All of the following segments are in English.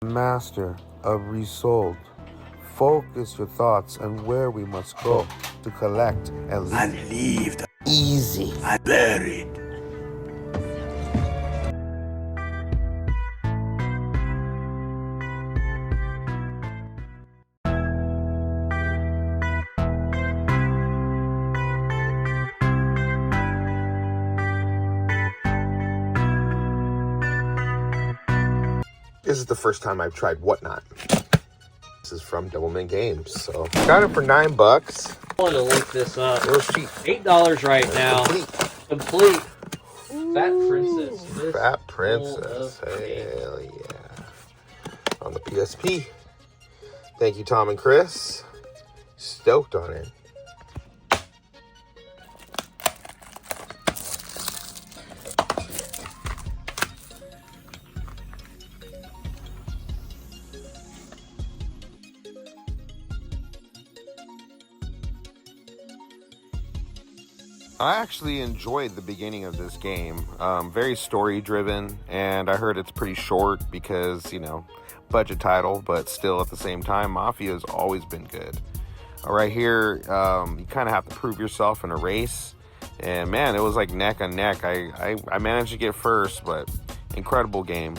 Master of Resold. Focus your thoughts on where we must go to collect and leave the easy. buried. This is the first time I've tried Whatnot. This is from Doublemint Games, so got it for $9. I want to link this up. It was cheap. $8 right now. Complete. Fat Princess. Fat Princess. Hell yeah. On the PSP. Thank you, Tom and Chris. Stoked on it. I actually enjoyed the beginning of this game. Very story driven, and I heard it's pretty short because, you know, budget title, but still at the same time, Mafia has always been good. Right here, you kind of have to prove yourself in a race, and man, it was like neck and neck. I managed to get first, but incredible game.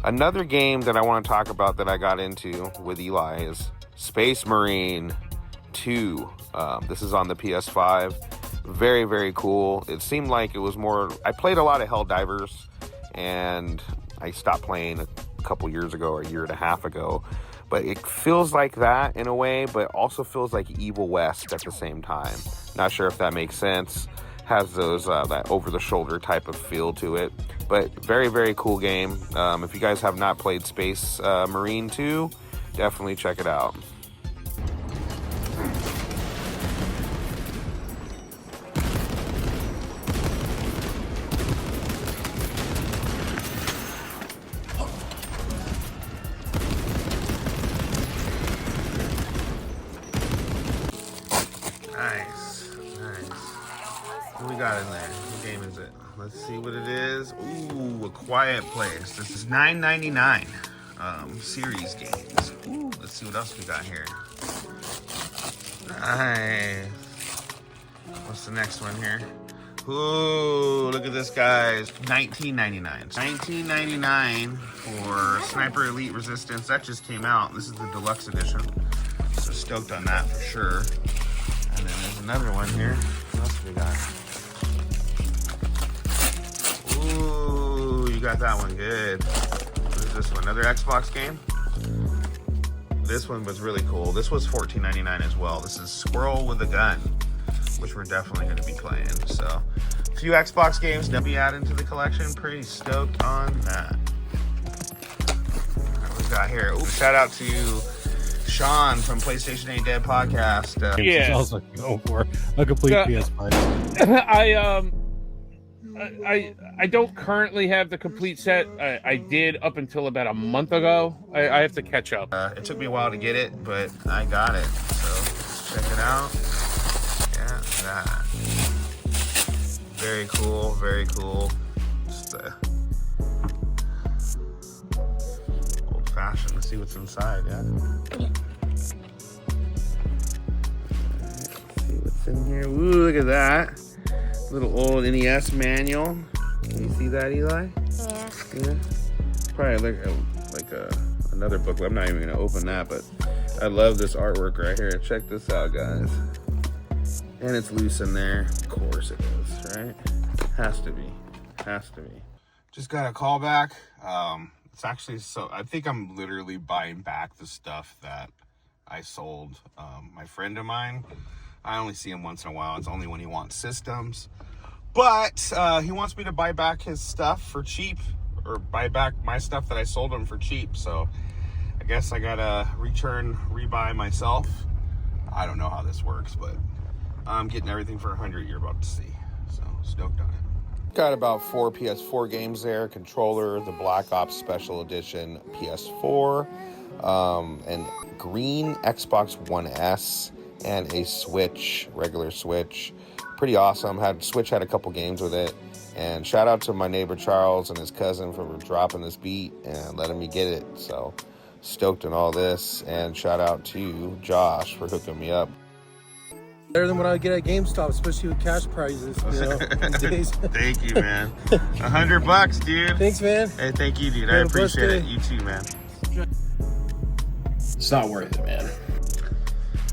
Another game that I want to talk about that I got into with Eli is Space Marine 2. This is on the PS5. Very, very cool. It seemed like it was more... I played a lot of Helldivers, and I stopped playing a couple years ago or a year and a half ago. But it feels like that in a way, but also feels like Evil West at the same time. Not sure if that makes sense. Has those that over-the-shoulder type of feel to it. But very, very cool game. If you guys have not played Space Marine 2, definitely check it out. Nice. What we got in there? What game is it? Let's see what it is. Ooh, A Quiet Place. This is $9.99. Series games. Ooh, let's see what else we got here. Nice. What's the next one here? Ooh, look at this, guys. $19.99. $19.99 for Sniper Elite Resistance. That just came out. This is the deluxe edition. So stoked on that for sure. And then there's another one here. What else we got? Ooh, you got that one good. What is this one? Another Xbox game? This one was really cool. This was $14.99 as well. This is Squirrel with a Gun, which we're definitely going to be playing. So, a few Xbox games to be added to the collection. Pretty stoked on that. What we got here? Ooh, shout out to Sean from PlayStation Ain't Dead podcast. Yeah, sounds like go for a complete PS5. I don't currently have the complete set. I did up until about a month ago. I have to catch up. It took me a while to get it, but I got it. So let's check it out. Yeah, that. Very cool. Very cool. Just old fashioned. Let's see what's inside. Yeah. Let's see what's in here. Ooh, look at that. Little old NES manual. Can you see that, Eli? Yeah. Probably like another booklet. I'm not even gonna open that, but I love this artwork right here. Check this out, guys. And it's loose in there. Of course it is, right? Has to be. Just got a call back. It's actually I think I'm literally buying back the stuff that I sold my friend of mine. I only see him once in a while. It's only when he wants systems. But he wants me to buy back his stuff for cheap, or buy back my stuff that I sold him for cheap. So I guess I gotta rebuy myself. I don't know how this works, but I'm getting everything for $100 you're about to see. So stoked on it. Got about 4 PS4 games there. Controller, the Black Ops Special Edition PS4, and green Xbox One S, and a Switch, regular Switch. Pretty awesome. Switch had a couple games with it, And shout out to my neighbor Charles and his cousin for dropping this beat and letting me get it. So stoked on all this. And shout out to Josh for hooking me up. Better than what I get at GameStop, especially with cash prizes, you know, these days. Thank you, man. $100, dude. Thanks, man. Hey, thank you, dude. I appreciate it. You too, man. It's not worth it, man.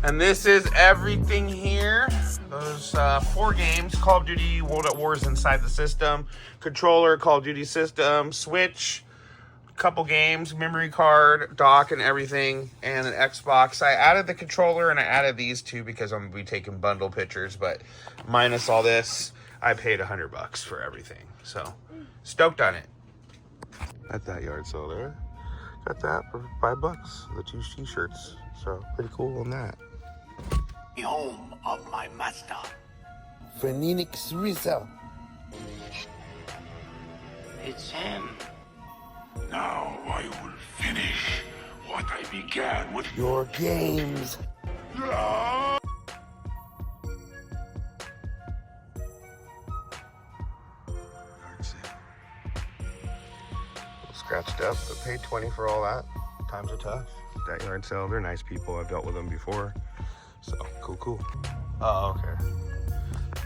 And this is everything here. Those 4 games: Call of Duty World at War is inside the system, controller, Call of Duty system, Switch, couple games, memory card, dock, and everything, and an Xbox. I added the controller and I added these 2 because I'm gonna be taking bundle pictures, but minus all this, I paid $100 for everything. So stoked on it. At that yard sale there, got that for $5. The 2 t-shirts, so pretty cool on that. The home of my master. Phoenix Reselling. It's him. Now I will finish what I began with Your games. Scratched up, but paid 20 for all that. Times are tough. That yard sale, they're nice people. I've dealt with them before. So, cool. Oh, okay.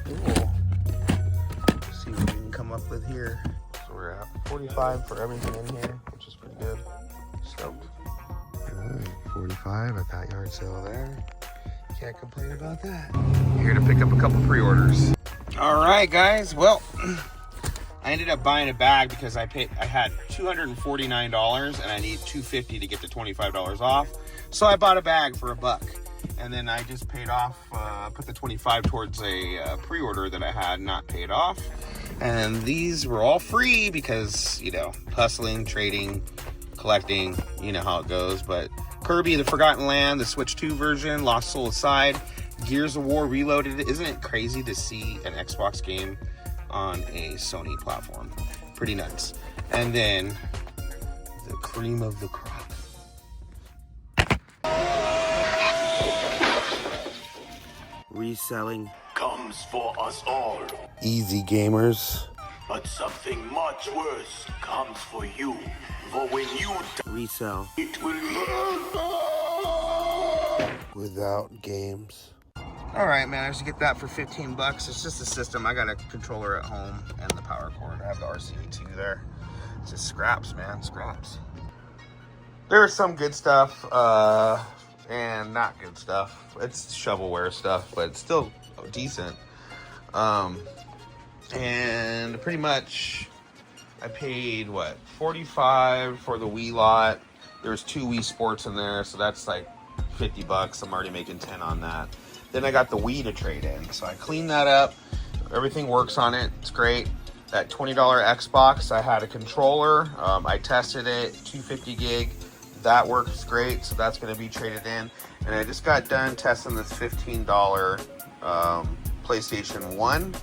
Cool. Let's see what we can come up with here. So we're at 45 for everything in here, which is pretty good. Stoked. All right, 45 at that yard sale there. Can't complain about that. Here to pick up a couple pre-orders. All right, guys. Well, I ended up buying a bag because I had $249 and I need $250 to get the $25 off. So I bought a bag for $1. And then I just paid off, put the 25 towards a pre-order that I had not paid off. And these were all free because, you know, hustling, trading, collecting, you know how it goes. But Kirby, the Forgotten Land, the Switch 2 version, Lost Soul Aside, Gears of War Reloaded. Isn't it crazy to see an Xbox game on a Sony platform? Pretty nuts. And then the cream of the crop. Reselling comes for us all. Easy gamers. But something much worse comes for you. For when you Resell it will without games. All right, man. I should get that for $15. It's just a system. I got a controller at home and the power cord. I have the RCA2 there. It's just scraps, man. Scraps. There's some good stuff and not good stuff. It's shovelware stuff, but it's still decent. And pretty much I paid what, $45 for the Wii lot. There's 2 Wii Sports in there, so that's like $50. I'm already making 10 on that. Then I got the Wii to trade in, so I cleaned that up. Everything works on it. It's great. That $20 Xbox, I had a controller. I tested it, 250 gig. That works great, so that's going to be traded in. And I just got done testing this $15 PlayStation 1.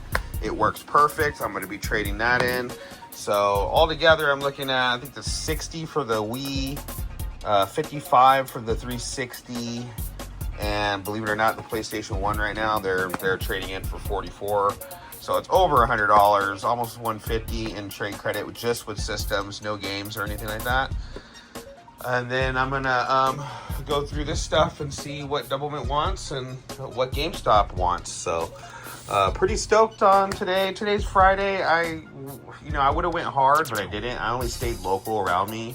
It works perfect. I'm going to be trading that in. So altogether, I'm looking at, I think, the 60 for the Wii, 55 for the 360, and believe it or not, the PlayStation 1 right now, they're trading in for 44. So it's over $100, almost $150 in trade credit, just with systems, no games or anything like that. And then I'm gonna go through this stuff and see what Doublemint wants and what GameStop wants. So pretty stoked on today. Today's Friday. I would have went hard, but I didn't. I only stayed local around me,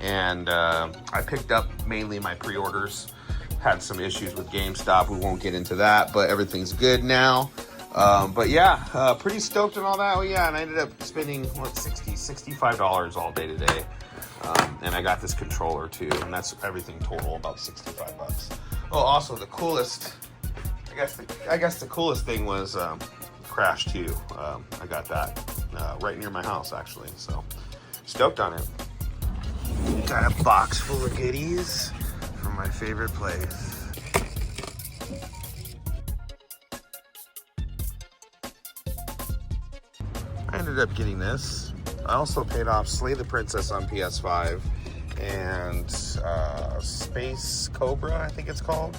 and I picked up mainly my pre-orders. Had some issues with GameStop. We won't get into that, but everything's good now. But yeah, pretty stoked on all that. Well, yeah, and I ended up spending $65 all day today. And I got this controller too, and that's everything total, about $65. Oh, also the coolest, I guess the coolest thing was Crash 2. I got that right near my house actually, so stoked on it. Got a box full of goodies from my favorite place. I ended up getting this. I also paid off Slay the Princess on PS5 and Space Cobra, I think it's called.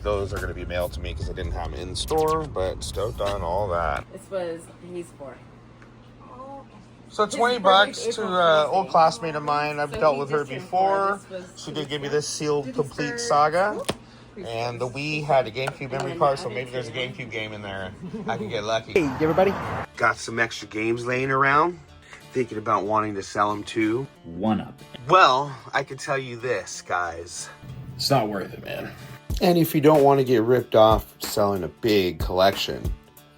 Those are going to be mailed to me because I didn't have them in store, but stoked on all that. This was he's for. So 20 bucks to an old classmate of mine. I've dealt with her before. She did give me this sealed complete saga. And the Wii had a GameCube memory card, so maybe there's a GameCube game in there. I can get lucky. Hey, everybody. Got some extra games laying around. Thinking about wanting to sell them too. One up. Well, I can tell you this, guys. It's not worth it, man. And if you don't want to get ripped off selling a big collection,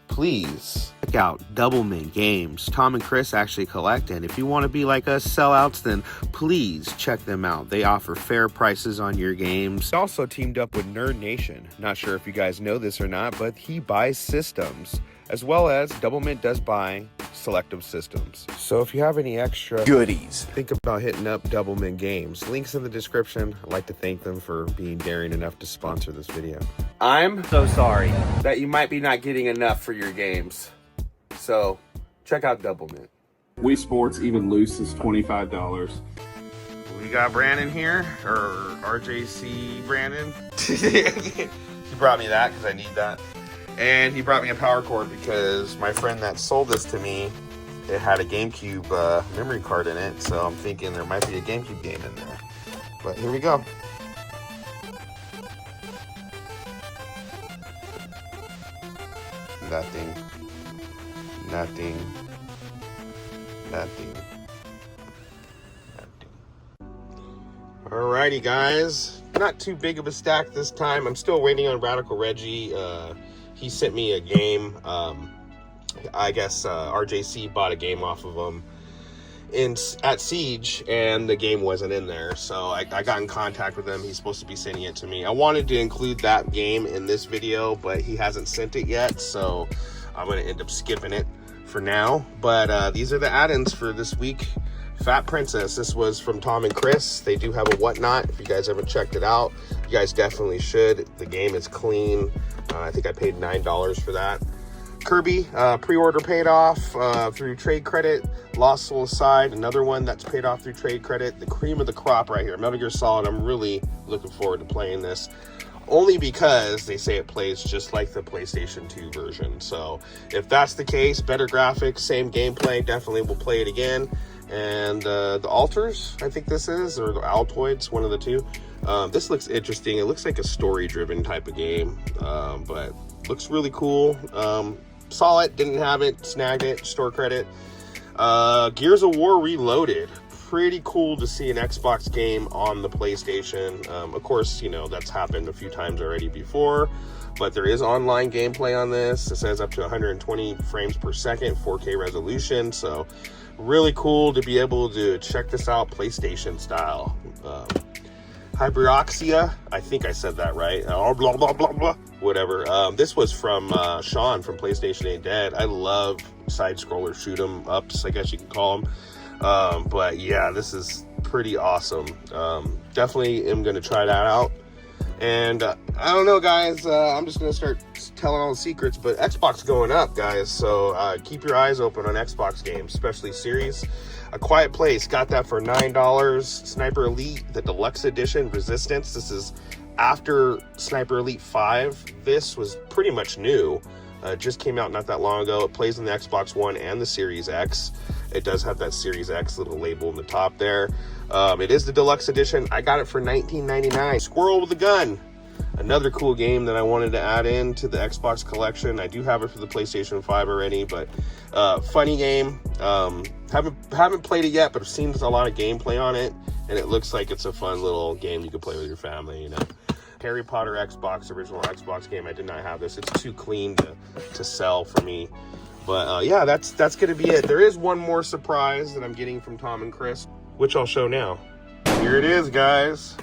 please check out Doublemint Games. Tom and Chris actually collect, and if you want to be like us sellouts, then please check them out. They offer fair prices on your games. Also teamed up with Nerd Nation. Not sure if you guys know this or not, but he buys systems, as well as Doublemint does buy selective systems. So if you have any extra goodies, think about hitting up Doublemint Games. Links in the description. I'd like to thank them for being daring enough to sponsor this video. I'm so sorry that you might be not getting enough for your games. So check out Doublemint. Wii Sports even loose is $25. We got Brandon here, or RJC Brandon. He brought me that because I need that. And he brought me a power cord because my friend that sold this to me, it had a GameCube memory card in it. So I'm thinking there might be a GameCube game in there. But here we go. Nothing. Nothing. Nothing. Nothing. Alrighty, guys. Not too big of a stack this time. I'm still waiting on Radical Reggie. He sent me a game. I guess RJC bought a game off of him at Siege, and the game wasn't in there. So I got in contact with him. He's supposed to be sending it to me. I wanted to include that game in this video, but he hasn't sent it yet. So I'm going to end up skipping it for now. But these are the add-ins for this week. Fat Princess. This was from Tom and Chris. They do have a Whatnot. If you guys haven't checked it out, you guys definitely should. The game is clean. I think I paid $9 for that. Kirby, pre-order paid off through trade credit. Lost Soul Aside, another one that's paid off through trade credit. The cream of the crop right here. Metal Gear Solid, I'm really looking forward to playing this. Only because they say it plays just like the PlayStation 2 version. So if that's the case, better graphics, same gameplay, definitely will play it again. And the Alters, I think this is, or the Altoids, one of the two. This looks interesting. It looks like a story-driven type of game, but looks really cool. Saw it, didn't have it, snagged it, store credit. Gears of War Reloaded. Pretty cool to see an Xbox game on the PlayStation. Of course, you know, that's happened a few times already before, but there is online gameplay on this. It says up to 120 frames per second, 4K resolution, so really cool to be able to check this out PlayStation style. Hybrioxia, I think I said that right. Blah, blah, blah, blah. Whatever. This was from Sean from PlayStation Ain't Dead. I love side-scroller shoot-em-ups, I guess you can call them. But yeah, this is pretty awesome. Definitely am going to try that out. And I don't know, guys. I'm just going to start telling all the secrets. But Xbox going up, guys. So keep your eyes open on Xbox games, especially series. A Quiet Place, got that for $9. Sniper Elite, the Deluxe Edition, Resistance. This is after Sniper Elite 5. This was pretty much new. It just came out not that long ago. It plays on the Xbox One and the Series X. It does have that Series X little label in the top there. It is the Deluxe Edition. I got it for $19.99. Squirrel with a Gun. Another cool game that I wanted to add in to the Xbox collection. I do have it for the PlayStation 5 already, but funny game. Haven't played it yet, but I've seen a lot of gameplay on it, and it looks like it's a fun little game you can play with your family, you know. Harry Potter Xbox, original Xbox game. I did not have this. It's too clean to sell for me. But yeah, that's going to be it. There is one more surprise that I'm getting from Tom and Chris, which I'll show now. Here it is, guys.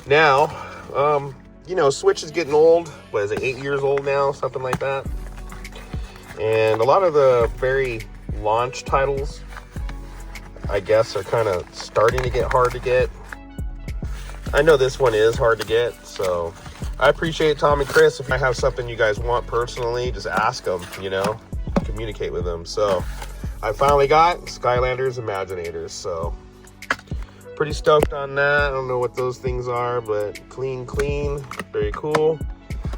Now, you know, Switch is getting old. What is it, 8 years old now? Something like that. And a lot of the very launch titles, I guess, are kind of starting to get hard to get. I know this one is hard to get, so I appreciate Tom and Chris. If I have something you guys want personally, just ask them, you know, communicate with them. So I finally got Skylanders Imaginators, so pretty stoked on that. I don't know what those things are, but clean, very cool.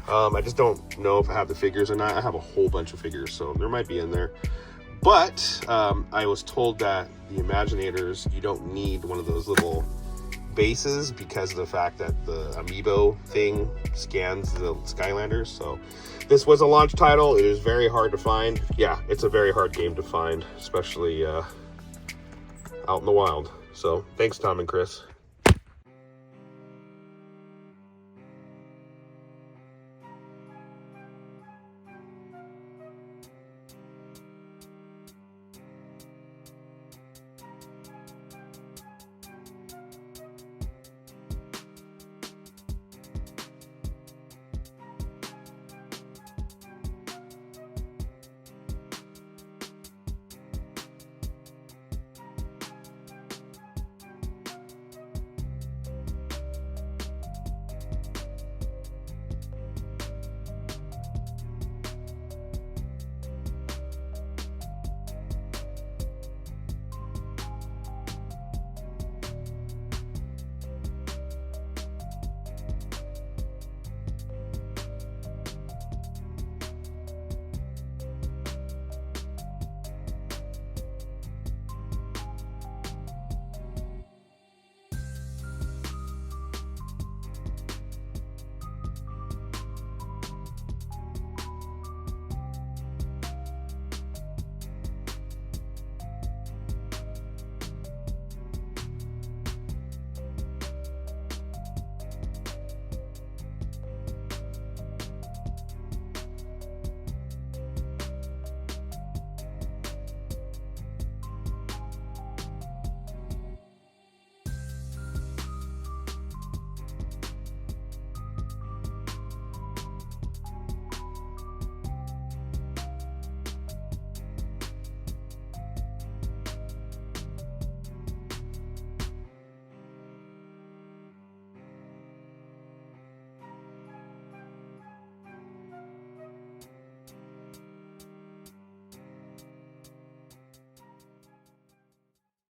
I just don't know if I have the figures or not. I have a whole bunch of figures, so there might be in there. But I was told that the Imaginators, you don't need one of those little bases because of the fact that the amiibo thing scans the Skylanders. So this was a launch title. It is very hard to find. Yeah, it's a very hard game to find, especially out in the wild. So thanks, Tom and Chris.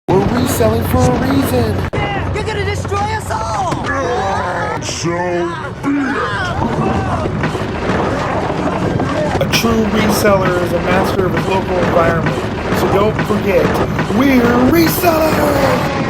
We're reselling for a reason. You're gonna destroy us all! A true reseller is a master of his local environment. So don't forget, we're resellers!